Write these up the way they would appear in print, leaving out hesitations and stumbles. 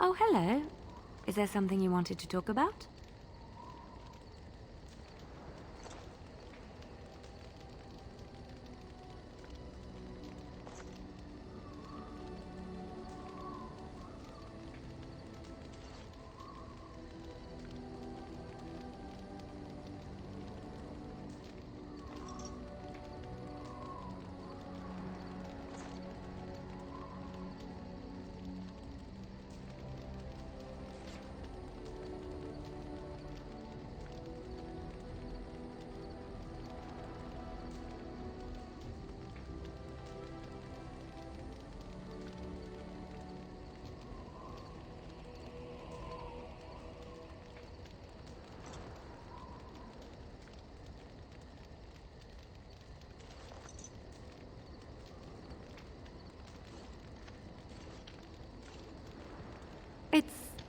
Oh, hello. Is there something you wanted to talk about?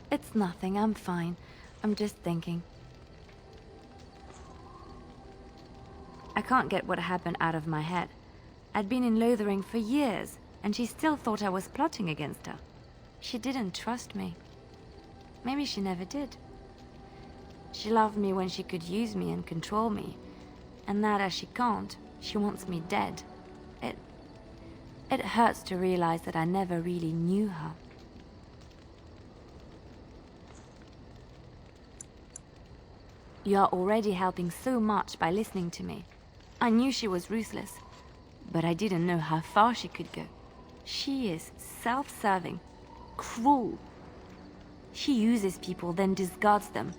It's nothing. I'm fine. I'm just thinking. I can't get what happened out of my head. I'd been in Lothering for years, and she still thought I was plotting against her. She didn't trust me. Maybe she never did. She loved me when she could use me and control me. And now that she can't, she wants me dead. It hurts to realize that I never really knew her. You are already helping so much by listening to me. I knew she was ruthless, but I didn't know how far she could go. She is self-serving, cruel. She uses people, then discards them.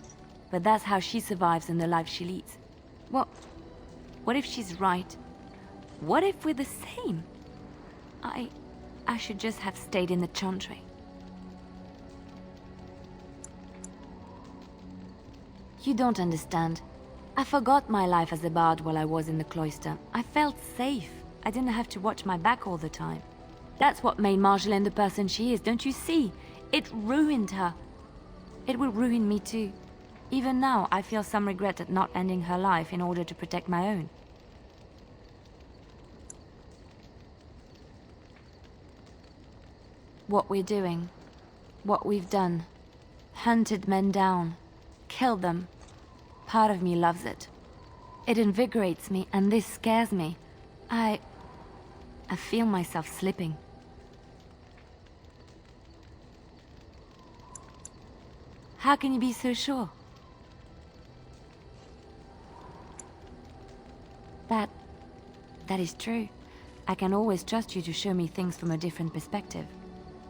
But that's how she survives in the life she leads. What if she's right? What if we're the same? I should just have stayed in the Chantry. You don't understand. I forgot my life as a bard while I was in the cloister. I felt safe. I didn't have to watch my back all the time. That's what made Marjolaine the person she is, don't you see? It ruined her. It will ruin me too. Even now, I feel some regret at not ending her life in order to protect my own. What we're doing, what we've done, hunted men down, killed them. Part of me loves it. It invigorates me, and this scares me. I feel myself slipping. How can you be so sure? That is true. I can always trust you to show me things from a different perspective.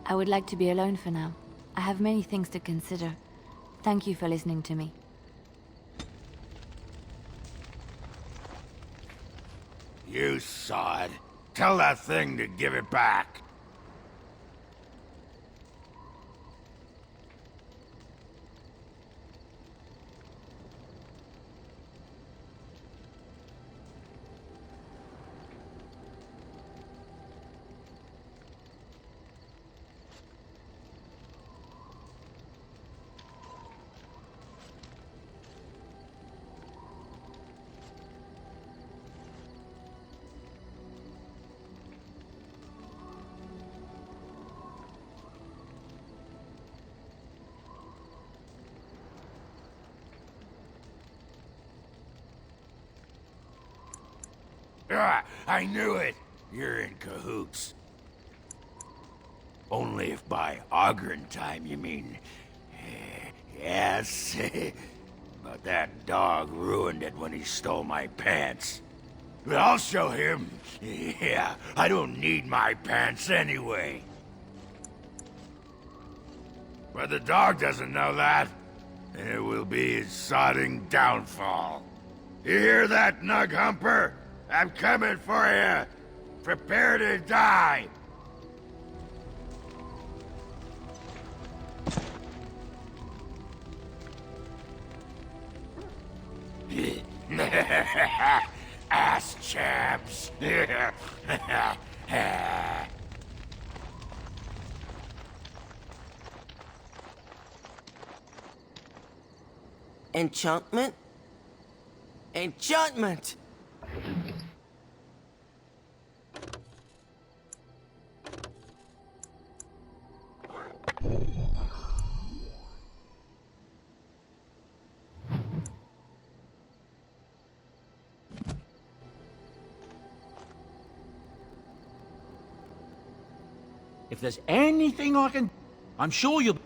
I would like to be alone for now. I have many things to consider. Thank you for listening to me. You saw it. Tell that thing to give it back. Ah, I knew it! You're in cahoots. Only if by Ogren time you mean... Yes. But that dog ruined it when he stole my pants. But I'll show him. Yeah, I don't need my pants anyway. But the dog doesn't know that. And it will be his sodding downfall. You hear that, Nug Humper? I'm coming for you! Prepare to die! Ass chaps! Enchantment? Enchantment! If there's anything I can... I'm sure you'll...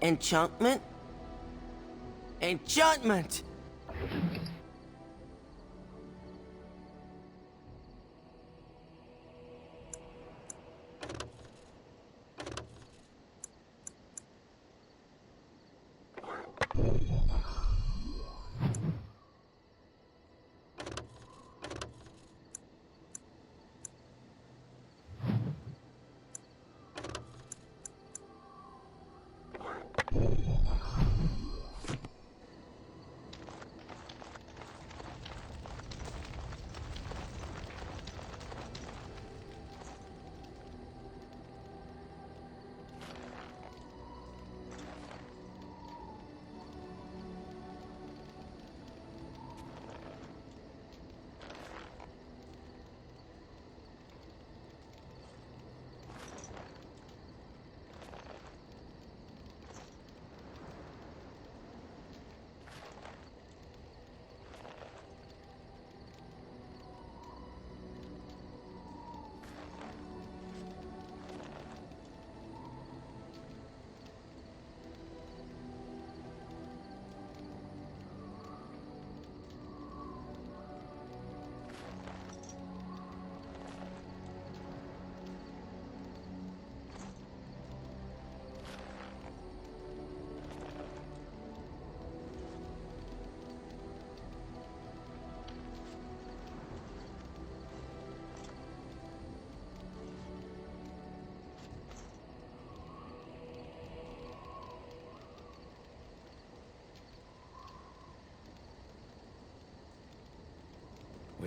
Enchantment? Enchantment!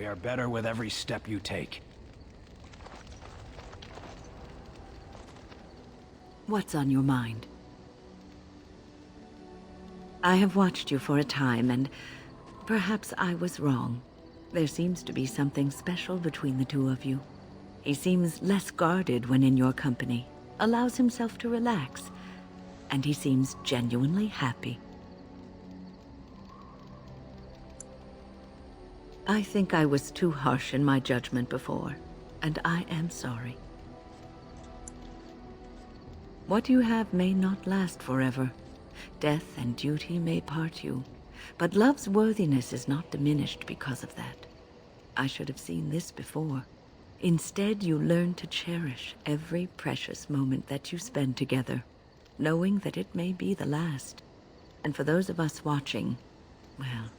We are better with every step you take. What's on your mind? I have watched you for a time, and perhaps I was wrong. There seems to be something special between the two of you. He seems less guarded when in your company, allows himself to relax, and he seems genuinely happy. I think I was too harsh in my judgment before, and I am sorry. What you have may not last forever. Death and duty may part you, but love's worthiness is not diminished because of that. I should have seen this before. Instead, you learn to cherish every precious moment that you spend together, knowing that it may be the last. And for those of us watching, well,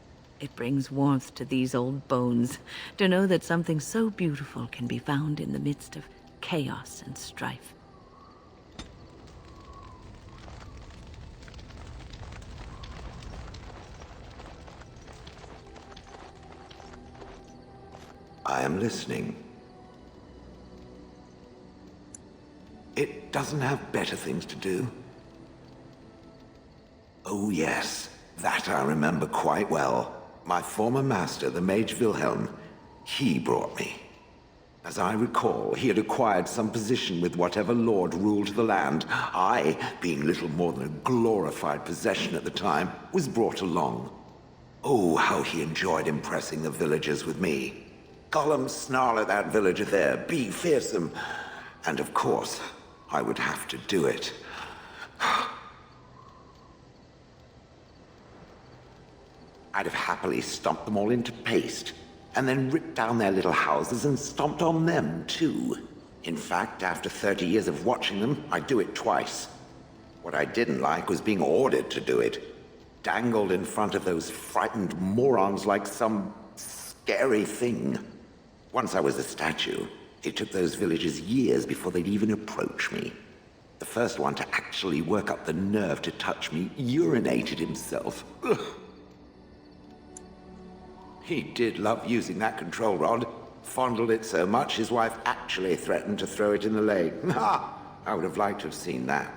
it brings warmth to these old bones to know that something so beautiful can be found in the midst of chaos and strife. I am listening. It doesn't have better things to do. Oh yes, that I remember quite well. My former master, the Mage Wilhelm, he brought me. As I recall, he had acquired some position with whatever lord ruled the land. I, being little more than a glorified possession at the time, was brought along. Oh, how he enjoyed impressing the villagers with me. Gollum snarl at that villager there, be fearsome. And of course, I would have to do it. I'd have happily stomped them all into paste, and then ripped down their little houses and stomped on them, too. In fact, after 30 years of watching them, I'd do it twice. What I didn't like was being ordered to do it. Dangled in front of those frightened morons like some scary thing. Once I was a statue, It took those villagers years before they'd even approach me. The first one to actually work up the nerve to touch me urinated himself. Ugh. He did love using that control rod. Fondled it so much his wife actually threatened to throw it in the lake. Ha! I would have liked to have seen that.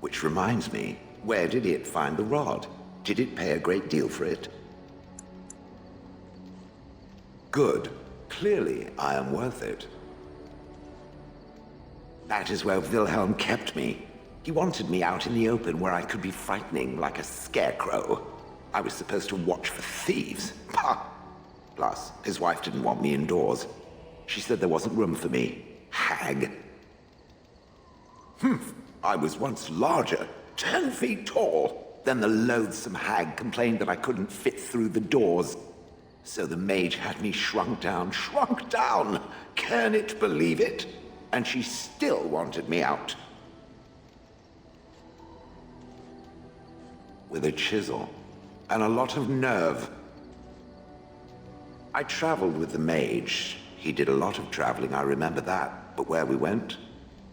Which reminds me, where did it find the rod? Did it pay a great deal for it? Good. Clearly, I am worth it. That is where Wilhelm kept me. He wanted me out in the open where I could be frightening like a scarecrow. I was supposed to watch for thieves. Pah! Plus, his wife didn't want me indoors. She said there wasn't room for me. Hag. I was once larger, 10 feet tall. Then the loathsome hag complained that I couldn't fit through the doors. So the mage had me shrunk down. Can it believe it? And she still wanted me out. With a chisel and a lot of nerve. I traveled with the mage. He did a lot of traveling, I remember that. But where we went,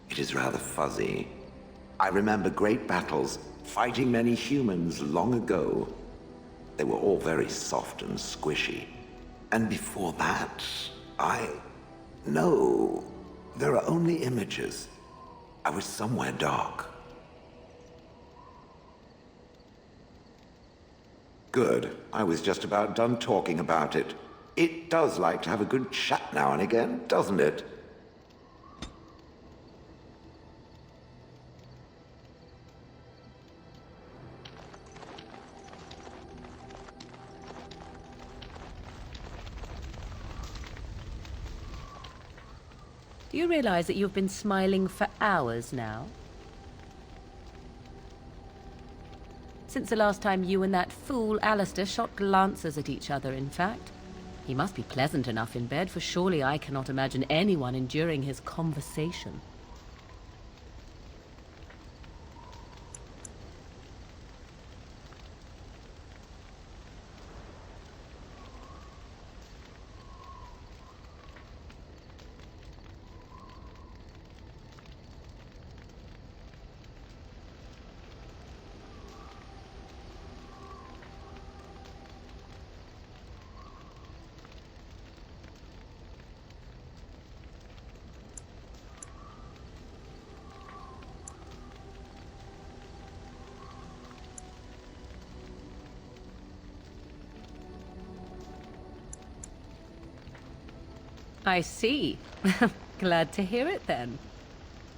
it is rather fuzzy. I remember great battles, fighting many humans long ago. They were all very soft and squishy. And before that, No, there are only images. I was somewhere dark. Good. I was just about done talking about it. It does like to have a good chat now and again, doesn't it? Do you realize that you've been smiling for hours now? Since the last time you and that fool Alistair shot glances at each other, in fact. He must be pleasant enough in bed, for surely I cannot imagine anyone enduring his conversation. I see. Glad to hear it, then.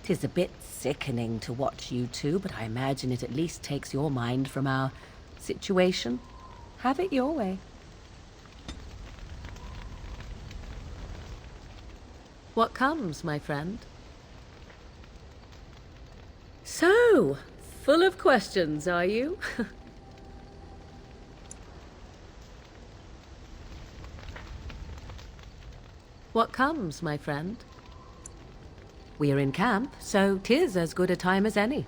'Tis a bit sickening to watch you two, but I imagine it at least takes your mind from our situation. Have it your way. What comes, my friend? So, full of questions, are you? What comes, my friend? We're in camp, so 'tis as good a time as any.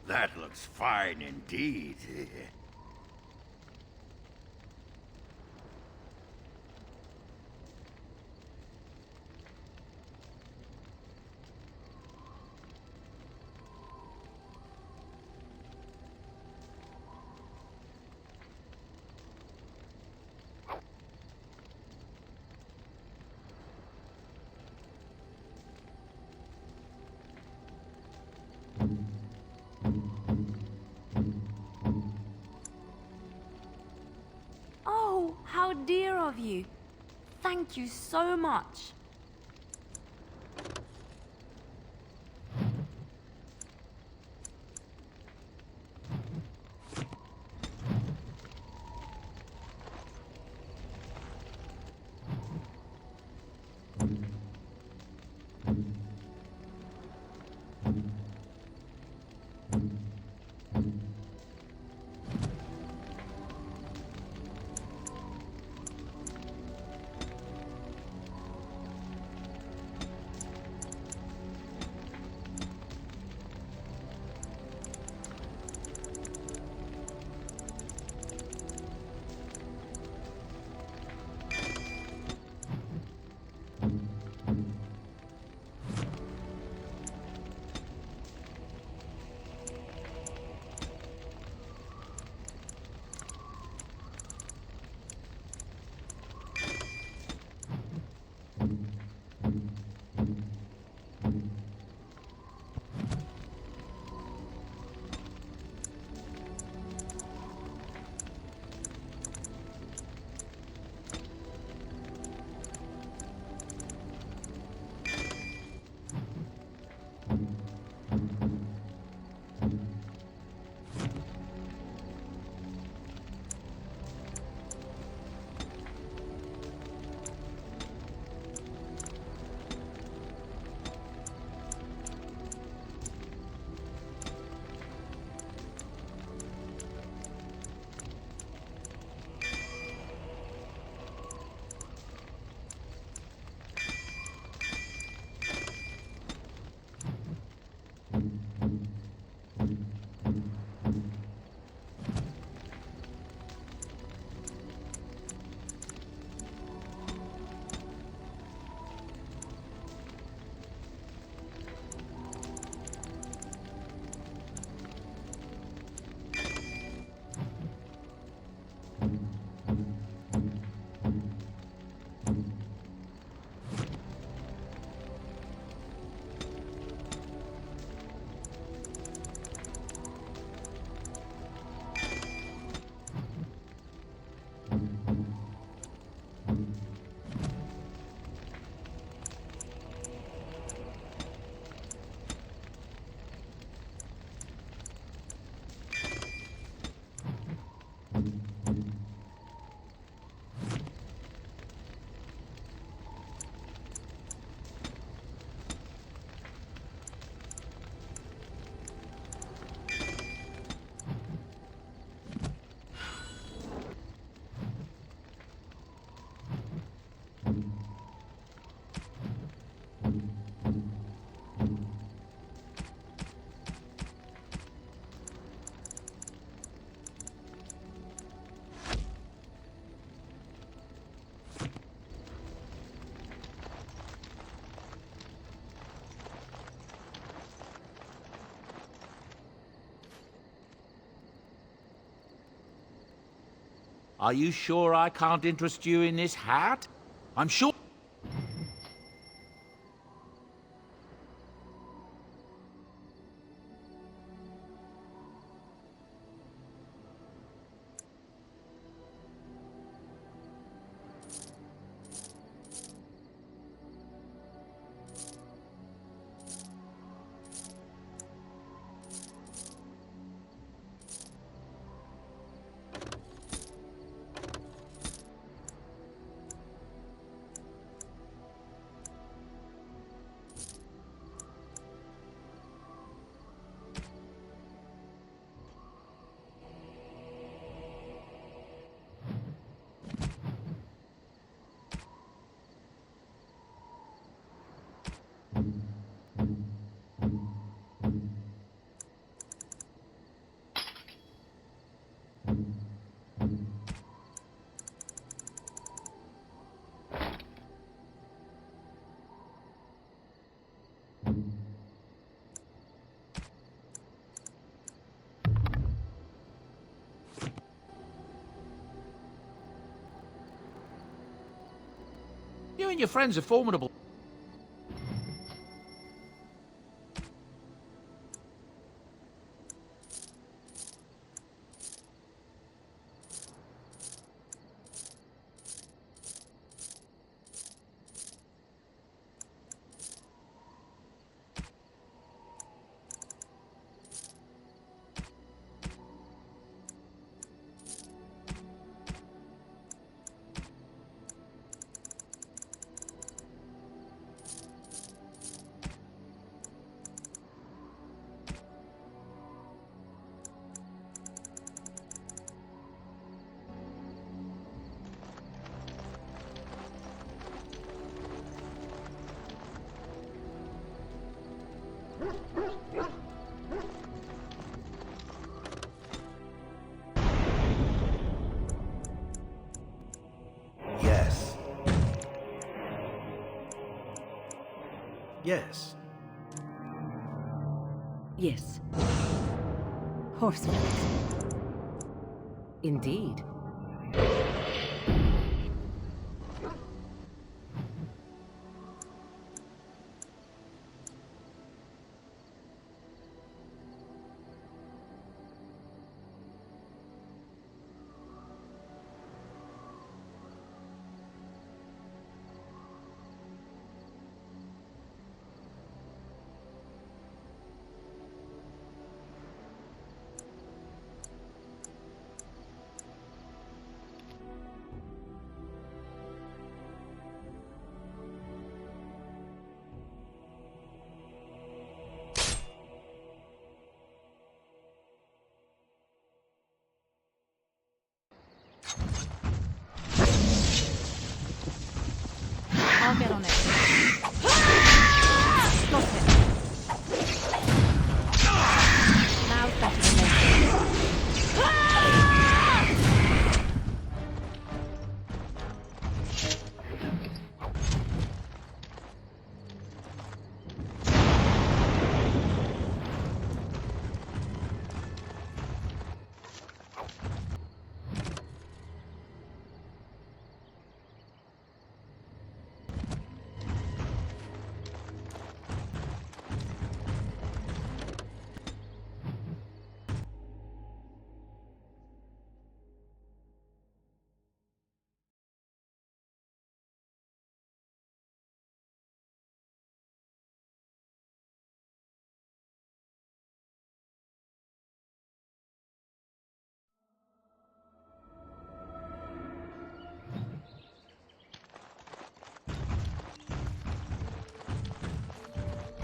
That looks fine indeed. Oh, how dear of you. Thank you so much. Are you sure I can't interest you in this hat? I'm sure... You and your friends are formidable. Yes. Yes. Horseflies. Indeed. I'll get on it. Got it. Now's better than later.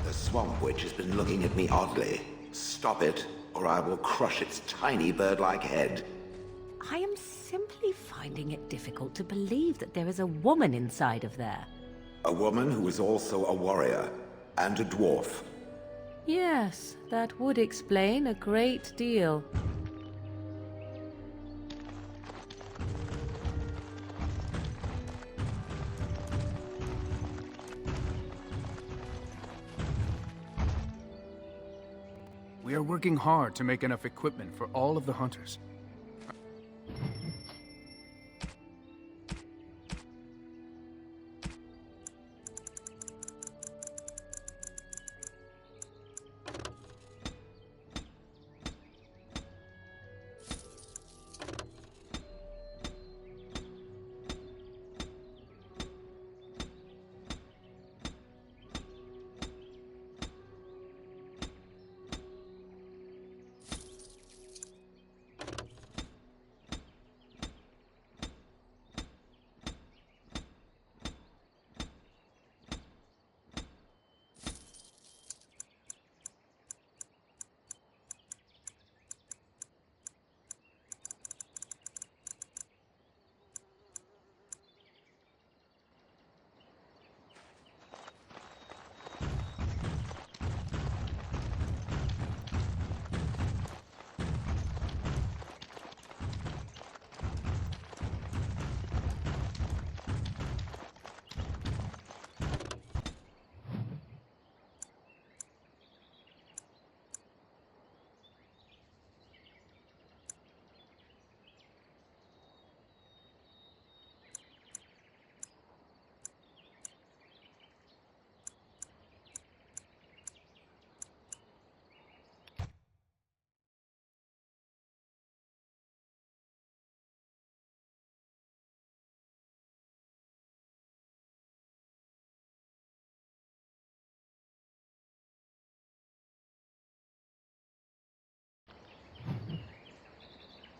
The swamp witch has been looking at me oddly. Stop it, or I will crush its tiny bird-like head. I am simply finding it difficult to believe that there is a woman inside of there. A woman who is also a warrior, and a dwarf. Yes, that would explain a great deal. We are working hard to make enough equipment for all of the hunters.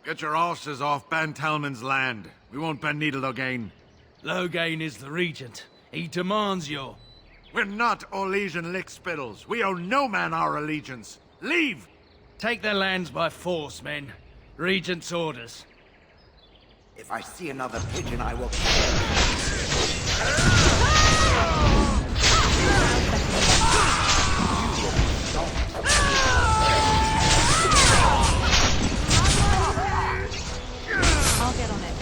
Get your horses off Ben Talman's land. We won't bend needle again. Loghain is the regent. He demands your... We're not Orlesian lickspittles. We owe no man our allegiance. Leave! Take their lands by force, men. Regent's orders. If I see another pigeon, I will kill I'll get on it.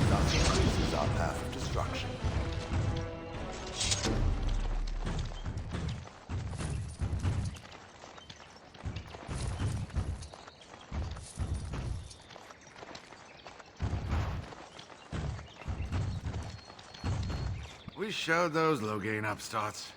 Thus increases our path of destruction. We showed those Logain upstarts.